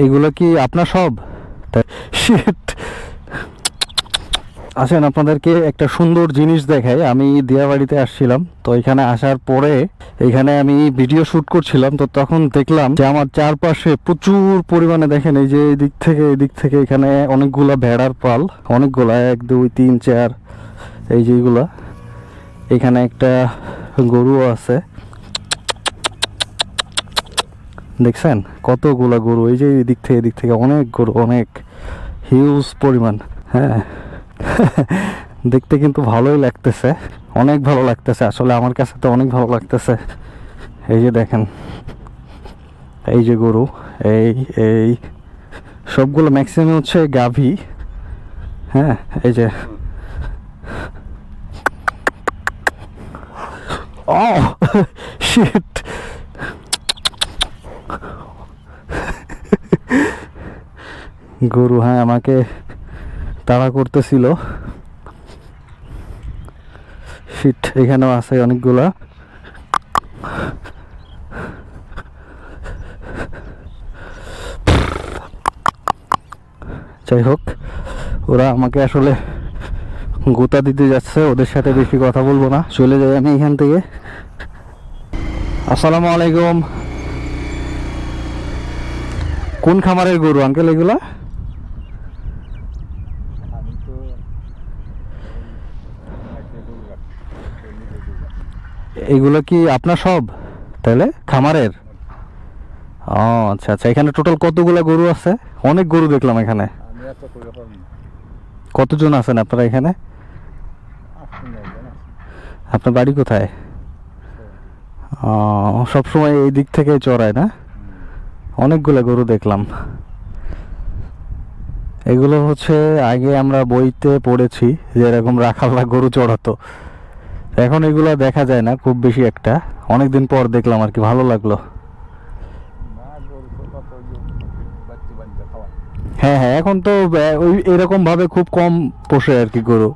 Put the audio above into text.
এগুলো কি আপনার সব? শিট। আসেন আপনাদেরকে একটা সুন্দর জিনিস দেখাই। আমি দিয়াবাড়িতে আসছিলাম, তো এখানে আসার পরে এখানে আমি ভিডিও শ্যুট করছিলাম, তো তখন দেখলাম যে আমার চারপাশে প্রচুর পরিমাণে, দেখেন এই যে এদিক থেকে এখানে অনেকগুলা ভেড়ার পাল, অনেকগুলা, 1 2 3 4, এই যে এইগুলা। এখানে একটা গরুও আছে, দেখছেন কতগুলা গরু, এই যে এদিক থেকে অনেক গরু, অনেক হিউজ পরিমাণ। হ্যাঁ, দেখতে কিন্তু ভালোই লাগতেছে, অনেক ভালো লাগতেছে আসলে, আমার কাছে তো অনেক ভালো লাগতেছে। এই যে দেখেন, এই যে গরু, এই এই সবগুলো ম্যাক্সিমাম হচ্ছে গাভী। হ্যাঁ, এই যে ও শিট। গরু, হ্যাঁ, আমাকে তাড়া করতেছিল। শিট, এখানেও আছে অনেকগুলা। যাই হোক, ওরা আমাকে আসলে গোতা দিতে যাচ্ছে, ওদের সাথে বেশি কথা বলবো না, চলে যাই আমি এখান থেকে। আসসালামু আলাইকুম। কোন খামারের গরু আঙ্কেল এগুলা? এগুলো কি আপনার সব তাহলে খামারের? ও আচ্ছা আচ্ছা, এখানে টোটাল কতগুলা গরু আছে? অনেক গরু দেখলাম এখানে। কতজন আছেন আপনারা এখানে? আপনার বাড়ি কোথায়? সব সময় এই দিক থেকে চড়ায় না? অনেকগুলো গরু দেখলাম। এগুলো হচ্ছে আগে আমরা বইতে পড়েছি যে এরকম রাখালরা গরু চড়াতো, এখন এগুলো দেখা যায় না খুব বেশি একটা। অনেকদিন পর দেখলাম আর কি, ভালো লাগলো। হ্যাঁ হ্যাঁ, এখন তো ওই এরকম ভাবে খুব কম পোষে আর কি গরু।